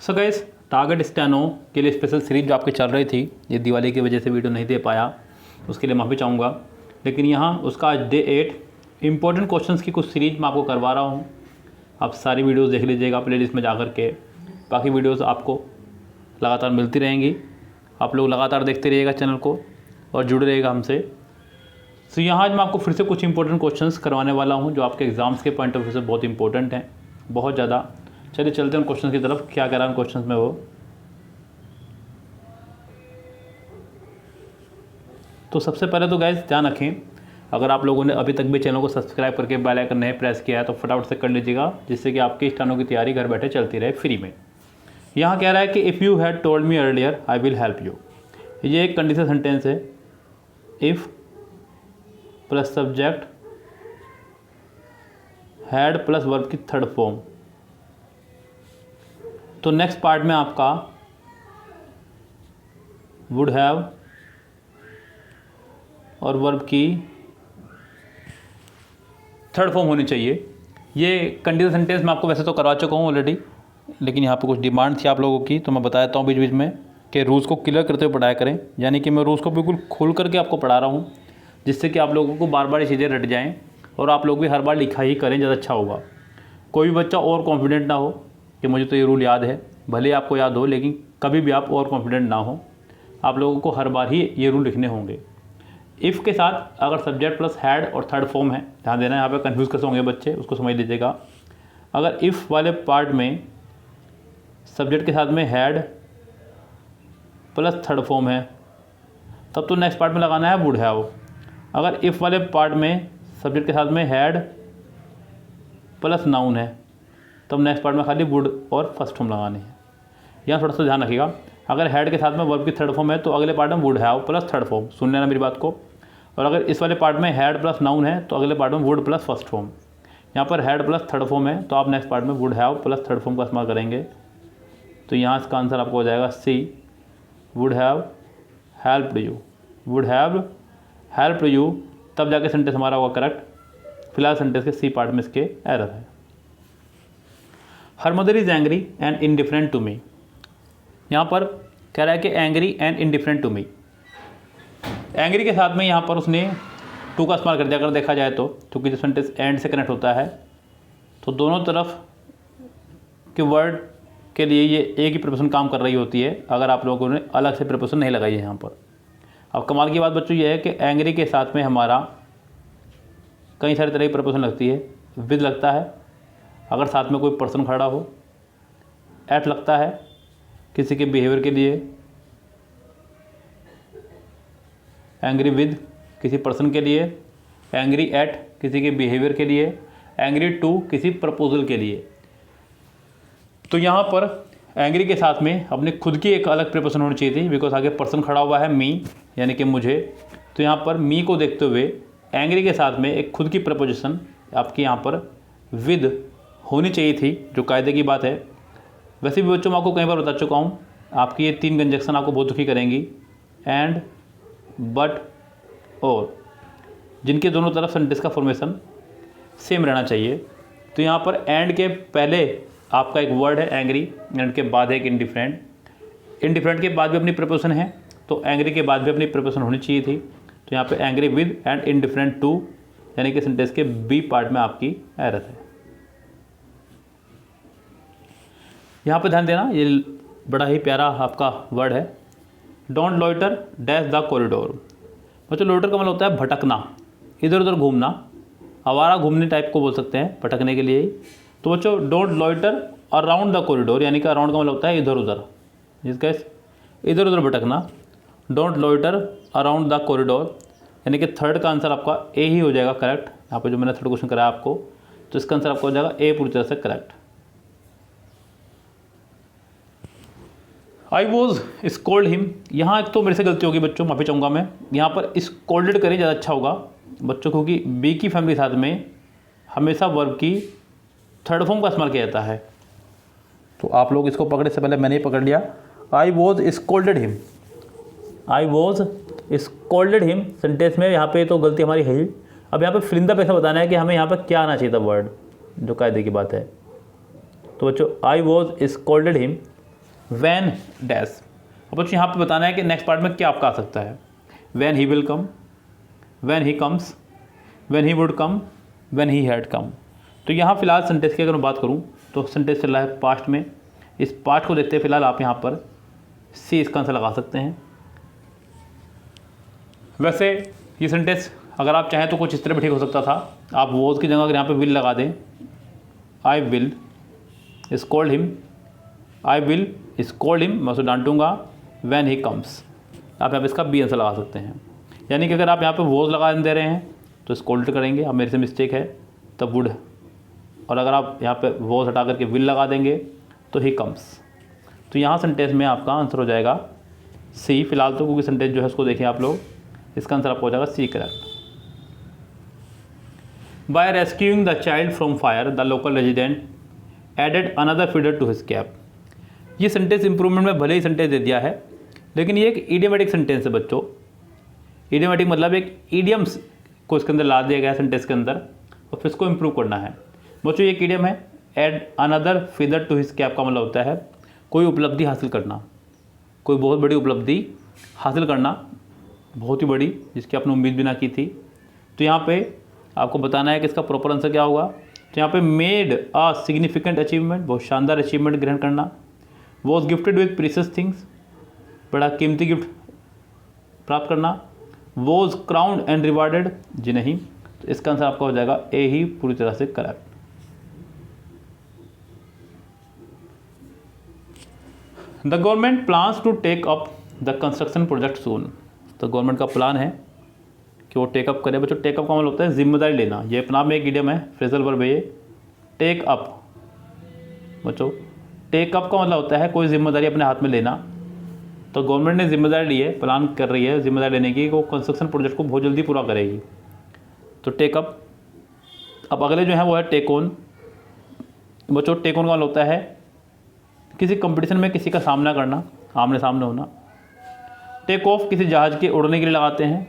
So guys, target steno के लिए special series जो आपकी चल रही थी, ये दिवाली की वजह से वीडियो नहीं दे पाया, उसके लिए माफ़ी चाहूँगा। लेकिन यहाँ उसका आज डे 8 इंपॉर्टेंट क्वेश्चंस की कुछ सीरीज मैं आपको करवा रहा हूँ। आप सारी वीडियोस देख लीजिएगा प्लेलिस्ट में जाकर के। बाकी वीडियोस आपको लगातार मिलती रहेंगी। आप लोग लगातार देखते रहिएगा चैनल को और जुड़े रहिएगा हमसे। तो यहाँ आज मैं आपको फिर से कुछ इंपॉर्टेंट क्वेश्चंस करवाने वाला हूँ जो आपके एग्ज़ाम्स के पॉइंट ऑफ व्यू से बहुत इंपॉर्टेंट हैं, बहुत ज़्यादा। चलिए चलते हैं क्वेश्चन की तरफ। क्या कह रहा है क्वेश्चन में वो। तो सबसे पहले तो गाइस ध्यान रखें, अगर आप लोगों ने अभी तक भी चैनल को सब्सक्राइब करके बेल आइकन नहीं प्रेस किया है तो फटाफट से कर लीजिएगा, जिससे कि आपकी स्टेनो की तैयारी घर बैठे चलती रहे फ्री में। यहाँ कह रहा है कि if you had told me earlier I will help you. ये एक कंडीशन सेंटेंस है। If plus subject had plus verb की थर्ड फॉर्म। तो नेक्स्ट पार्ट में आपका वुड हैव और वर्ब की थर्ड फॉर्म होनी चाहिए। ये कंडीशन सेंटेंस मैं आपको वैसे तो करवा चुका हूँ ऑलरेडी, लेकिन यहाँ पे कुछ डिमांड थी आप लोगों की, तो मैं बता देता हूँ बीच बीच में कि रूल्स को क्लियर करते हुए पढ़ाया करें। यानी कि मैं रूल्स को बिल्कुल खोल करके आपको पढ़ा रहा हूँ, जिससे कि आप लोगों को बार बार ये चीज़ें रट जाएँ और आप लोग भी हर बार लिखा ही करें, ज़्यादा अच्छा होगा। कोई भी बच्चा और कॉन्फिडेंट ना हो कि मुझे तो ये रूल याद है, भले आपको याद हो, लेकिन कभी भी आप और कॉन्फिडेंट ना हो। आप लोगों को हर बार ही ये रूल लिखने होंगे। इफ़ के साथ अगर सब्जेक्ट प्लस हैड और थर्ड फॉर्म है, ध्यान देना, यहाँ पे कंफ्यूज कैसे होंगे बच्चे, उसको समझ लीजिएगा। अगर इफ़ वाले पार्ट में सब्जेक्ट के साथ में हैड प्लस थर्ड फॉर्म है, तब तो नेक्स्ट पार्ट में लगाना है वुड हैव। अगर इफ़ वाले पार्ट में सब्जेक्ट के साथ में हैड प्लस नाउन है, तब नेक्स्ट पार्ट में खाली वुड और फर्स्ट फॉर्म लगाने हैं। यहाँ थोड़ा सा ध्यान रखिएगा। अगर हैड के साथ में वर्ब की थर्ड फॉर्म है तो अगले पार्ट में would have plus third form, सुन लेना मेरी बात को। और अगर इस वाले पार्ट में हैड प्लस नाउन है तो अगले पार्ट में वुड प्लस फर्स्ट फॉर्म। यहाँ पर हैड प्लस थर्ड फॉर्म है तो आप नेक्स्ट पार्ट में would have plus third form का इस्तेमाल करेंगे। तो यहाँ इसका आंसर आपको हो जाएगा C, would have helped you. Would have helped you, तब जाके सेंटेंस हमारा होगा करेक्ट। फिलहाल सेंटेंस के सी पार्ट में इसके एरर है। Her mother is angry and indifferent to me. यहाँ पर कह रहा है कि angry and indifferent to me. Angry के साथ में यहाँ पर उसने टू का इस्तेमाल कर दिया। अगर देखा जाए तो, क्योंकि जो सेंटेंस एंड से कनेक्ट होता है तो दोनों तरफ के वर्ड के लिए ये एक ही प्रिपोजिशन काम कर रही होती है, अगर आप लोगों ने अलग से प्रिपोजिशन नहीं लगाई है यहाँ पर। अब कमाल की बात बच्चों ये है कि एंग्री के साथ में हमारा कई सारी तरह की प्रिपोजिशन लगती है। विद लगता है अगर साथ में कोई पर्सन खड़ा हो, एट लगता है किसी के बिहेवियर के लिए, एंग्री विद किसी पर्सन के लिए, एंग्री एट किसी के बिहेवियर के लिए, एंग्री टू किसी प्रपोजल के लिए। तो यहाँ पर एंग्री के साथ में अपने खुद की एक अलग प्रिपोजिशन होनी चाहिए थी, बिकॉज आगे पर्सन खड़ा हुआ है मी, यानी कि मुझे। तो यहाँ पर मी को देखते हुए एंग्री के साथ में एक खुद की प्रपोजिशन आपकी यहाँ पर विद होनी चाहिए थी, जो कायदे की बात है। वैसे भी बच्चों मैं आपको कई बार बता चुका हूँ, आपकी ये तीन कंजक्शन आपको बहुत दुखी करेंगी, एंड, बट, और, जिनके दोनों तरफ सेंटेंस का फॉर्मेशन सेम रहना चाहिए। तो यहाँ पर एंड के पहले आपका एक वर्ड है एंग्री, एंड के बाद है एक इनडिफरेंट। इनडिफरेंट के बाद भी अपनी प्रिपोजिशन है, तो एंग्री के बाद भी अपनी प्रिपोजिशन होनी चाहिए थी। तो यहाँ पे angry with and indifferent to, यानी कि सेंटेंस के बी पार्ट में आपकी एरर है। यहाँ पे ध्यान देना, ये बड़ा ही प्यारा आपका वर्ड है, don't loiter dash the corridor. बच्चों लोइटर का मतलब होता है भटकना, इधर उधर घूमना, आवारा घूमने टाइप को बोल सकते हैं, भटकने के लिए ही। तो बच्चों don't loiter around the corridor, यानी कि अराउंड का मतलब होता है इधर उधर, जिसका इधर उधर भटकना। Don't loiter around the corridor, यानी कि थर्ड का आंसर आपका ए ही हो जाएगा करेक्ट। यहाँ पे जो मैंने थर्ड क्वेश्चन कराया आपको, तो इसका आंसर आपका हो जाएगा ए पूरी तरह से correct. I was scold him. यहाँ एक तो मेरे से गलती होगी बच्चों, माफ़ी चाहूँगा मैं। यहाँ पर स्कोल्डेड करें ज़्यादा अच्छा होगा बच्चों, क्योंकि बी की फैमिली के साथ में हमेशा वर्ब की थर्ड फॉर्म का इस्तेमाल किया जाता है। तो आप लोग इसको पकड़े से पहले मैंने ही पकड़ लिया। आई was scolded him, I was scolded him sentence में यहाँ पे तो गलती हमारी है ही। अब यहाँ पे फिलिंदा पैसा बताना है कि हमें यहाँ पर क्या आना चाहिए था वर्ड, जो कायदे की बात है। तो बच्चों I was scolded him when dash. अब बच्चों यहाँ पे बताना है कि नेक्स्ट पार्ट में क्या आपका आ सकता है। When he will come, when he comes, when he would come, when he had come. तो यहाँ फिलहाल सेंटेंस की अगर मैं बात करूँ तो सेंटेंस चल रहा है पास्ट में। इस पास्ट को देखते हैं फिलहाल आप यहाँ पर सी इसका आंसर लगा सकते हैं। वैसे ये सेंटेंस अगर आप चाहें तो कुछ इस तरह भी ठीक हो सकता था। आप वॉज की जगह अगर यहाँ पे विल लगा दें, I will scold him, I will scold him, मैं उसे डांटूंगा, व्हेन ही कम्स। आप यहाँ पे इसका बी आंसर लगा सकते हैं। यानी कि अगर आप यहाँ पे वॉज लगा दे रहे हैं तो स्कोल्ड करेंगे, अब मेरे से मिस्टेक है तब वुड, और अगर आप यहाँ पे वॉज हटा करके विल लगा देंगे तो ही कम्स। तो यहाँ सेंटेंस में आपका आंसर हो जाएगा सी फिलहाल तो, क्योंकि सेंटेंस जो है उसको देखिए आप लोग, इसका आंसर आपका हो जाएगा C correct. By rescuing the child from fire the local resident added another feather to his cap. ये सेंटेंस इंप्रूवमेंट में भले ही सेंटेंस दे दिया है, लेकिन ये एक इडियमेटिक सेंटेंस है बच्चों। इडियमेटिक मतलब एक इडियम्स को इसके अंदर ला दिया गया सेंटेंस के अंदर और फिर इसको इम्प्रूव करना है। बच्चों ये एक इडियम है, add another feather to his cap का मतलब होता है कोई उपलब्धि हासिल करना, कोई बहुत बड़ी उपलब्धि हासिल करना, बहुत ही बड़ी, जिसकी आपने उम्मीद भी ना की थी। तो यहाँ पे आपको बताना है कि इसका प्रॉपर आंसर क्या होगा। तो यहाँ पे मेड अ सिग्निफिकेंट अचीवमेंट, बहुत शानदार अचीवमेंट ग्रहण करना, was gifted with precious things, बड़ा कीमती गिफ्ट प्राप्त करना, वॉज क्राउंड एंड रिवार्डेड, जी नहीं। तो इसका आंसर आपका हो जाएगा ए ही पूरी तरह से correct. The government plans to take up the construction project soon. तो गवर्नमेंट का प्लान है कि वो टेकअप करे। बच्चों टेकअप का मतलब होता है जिम्मेदारी लेना, ये अपना में एक इडियम है, फ्रेजल वर्ब है ये, टेक अप। बच्चों टेकअप का मतलब होता है कोई जिम्मेदारी अपने हाथ में लेना। तो गवर्नमेंट ने जिम्मेदारी ली है, प्लान कर रही है जिम्मेदारी लेने की, वो कंस्ट्रक्शन प्रोजेक्ट को बहुत जल्दी पूरा करेगी। तो टेकअप। अब अगले जो है वो है टेक ऑन। बच्चों टेक ऑन का मतलब होता है किसी कंपटीशन में किसी का सामना करना, आमने सामने होना। टेक ऑफ किसी जहाज़ के उड़ने के लिए लगाते हैं,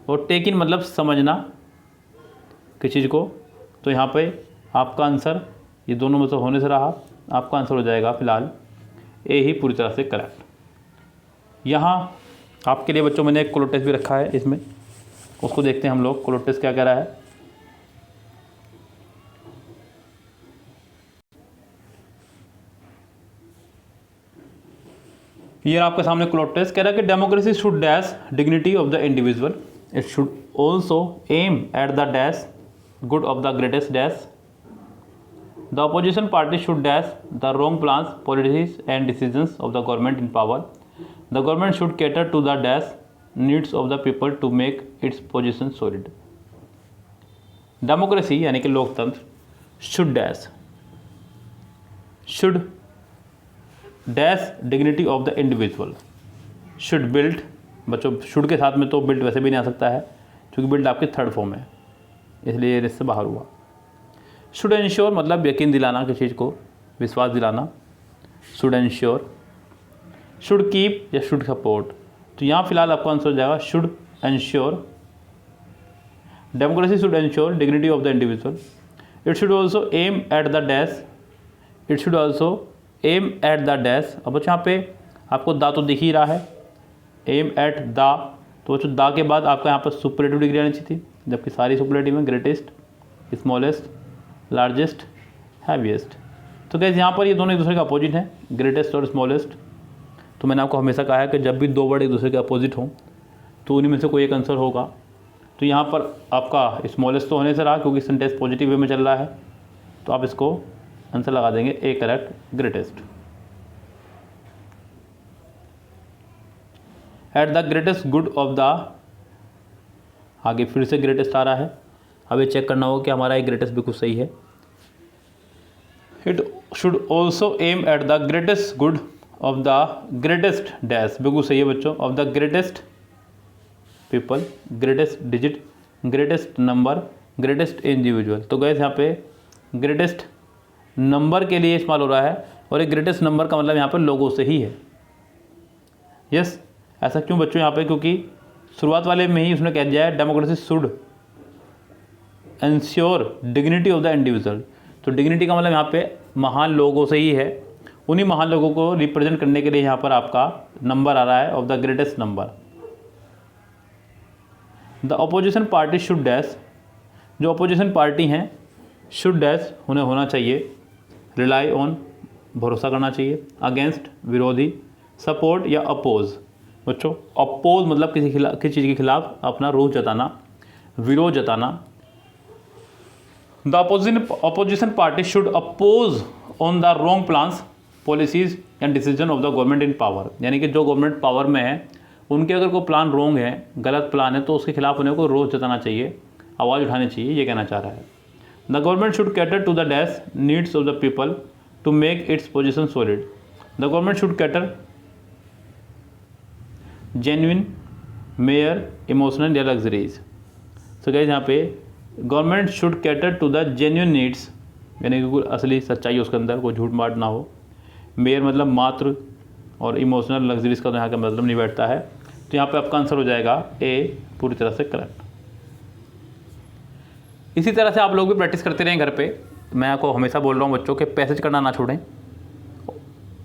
और टेक इन मतलब समझना किसी चीज़ को। तो यहाँ पे आपका आंसर ये दोनों में से होने से रहा, आपका आंसर हो जाएगा फिलहाल ए ही पूरी तरह से करेक्ट। यहाँ आपके लिए बच्चों मैंने एक क्लोज टेस्ट भी रखा है, इसमें उसको देखते हैं हम लोग क्लोज टेस्ट क्या कह रहा है। ये आपके सामने क्लोज टेस्ट कह रहा है कि democracy should dash dignity of the individual, it should also aim at the dash good of the greatest dash, the opposition party should dash the wrong plans policies and decisions of the government in power, the government should cater to the dash needs of the people to make its position solid. Democracy यानी कि लोकतंत्र, should dash, should dash dignity of the individual, should build. बच्चों should के साथ में तो build वैसे भी नहीं आ सकता है, क्योंकि बिल्ड आपकी थर्ड फॉर्म है, इसलिए इससे बाहर हुआ। शुड इंश्योर मतलब यकीन दिलाना, किसी चीज़ को विश्वास दिलाना, शुड इंश्योर। शुड कीप या शुड सपोर्ट। तो यहाँ फिलहाल आपका आंसर हो जाएगा should ensure. Democracy should ensure dignity of the individual, it should also aim at the dash, it should also aim at the dash. अब बच्चों यहाँ पे आपको दा तो दिख ही रहा है, एम एट दा। तो बच्चों दा के बाद आपका यहाँ पर सुपरलेटिव डिग्री आनी चाहिए थी, जबकि सारी सुपरलेटिव में ग्रेटेस्ट, स्मॉलेस्ट, लार्जेस्ट, हैवीएस्ट। तो कैसे यहाँ पर ये दोनों एक दूसरे के अपोजिट हैं, ग्रेटेस्ट और स्मॉलेस्ट। तो मैंने आपको हमेशा कहा है कि जब भी दो वर्ड एक दूसरे के अपोजिट हों तो उन्हीं में से कोई एक आंसर होगा। तो यहाँ पर आपका स्मॉलेस्ट तो होने से रहा, क्योंकि सेंटेंस पॉजिटिव वे में चल रहा है, तो आप इसको आंसर लगा देंगे a correct, greatest. At the greatest good of the, आगे फिर से ग्रेटेस्ट आ रहा है, अब ये चेक करना होगा कि हमारा ये ग्रेटेस्ट बिल्कुल सही है। It should also aim at the greatest good of the greatest dash, बिल्कुल सही है बच्चों, of the greatest people, greatest digit, greatest number, greatest individual. तो गैस यहाँ पे ग्रेटेस्ट नंबर के लिए इस्तेमाल हो रहा है, और एक ग्रेटेस्ट नंबर का मतलब यहाँ पर लोगों से ही है। यस, ऐसा क्यों बच्चों यहाँ पे, क्योंकि शुरुआत वाले में ही उसने कह दिया है democracy should ensure dignity of the individual. तो डिग्निटी का मतलब यहाँ पे महान लोगों से ही है, उन्हीं महान लोगों को रिप्रेजेंट करने के लिए यहाँ पर आपका नंबर आ रहा है of the greatest number. The opposition party should dash, जो अपोजिशन पार्टी हैं शुड डैश उन्हें होना चाहिए, रिलाई ऑन भरोसा करना चाहिए, अगेंस्ट विरोधी, सपोर्ट या अपोज। बच्चों अपोज मतलब किसी चीज़ के खिलाफ अपना रोष जताना, विरोध जताना। The opposition party should oppose on the wrong plans, policies and decision of the government in power, यानी कि जो गवर्नमेंट पावर में है उनके अगर कोई प्लान रॉन्ग है, गलत प्लान है, तो उसके खिलाफ उन्हें को रोष जताना चाहिए, आवाज़ उठानी चाहिए, ये कहना चाह रहा है। The government should cater to the dash needs of the people to make its position solid. The government should cater genuine, mere, emotional या लग्जरीज। तो गाइस यहाँ पे government should cater to the genuine needs, यानी कि कोई असली सच्चाई उसके अंदर, कोई झूठ माट ना हो। मेयर मतलब मात्र, और इमोशनल लग्जरीज का तो यहाँ का मतलब नहीं बैठता है। तो यहाँ पे आपका आंसर हो जाएगा ए पूरी तरह से करेक्ट। इसी तरह से आप लोग भी प्रैक्टिस करते रहें घर पे। मैं आपको हमेशा बोल रहा हूँ बच्चों के पैसेज करना ना छोड़ें।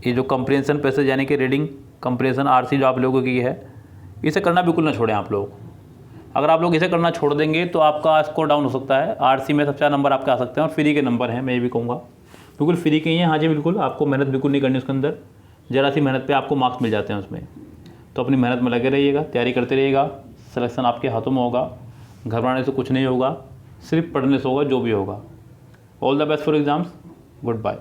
ये जो कंप्रीहेंशन पैसेज यानी कि रीडिंग कंप्रीहेंशन आरसी जो आप लोगों की है, इसे करना बिल्कुल ना छोड़ें आप लोग। अगर आप लोग इसे करना छोड़ देंगे तो आपका स्कोर डाउन हो सकता है। आरसी में सबसे ज़्यादा नंबर आपके आ सकते हैं, और फ्री के नंबर हैं, मैं ये भी कहूँगा बिल्कुल फ्री के ही हैं। हाँ जी बिल्कुल, आपको मेहनत बिल्कुल नहीं करनी उसके अंदर, ज़रा सी मेहनत पे आपको मार्क्स मिल जाते हैं उसमें। तो अपनी मेहनत में लगे रहिएगा, तैयारी करते रहिएगा, सिलेक्शन आपके हाथों में होगा। घबराने से कुछ नहीं होगा, सिर्फ पढ़ने से होगा जो भी होगा। All the best for exams, good bye.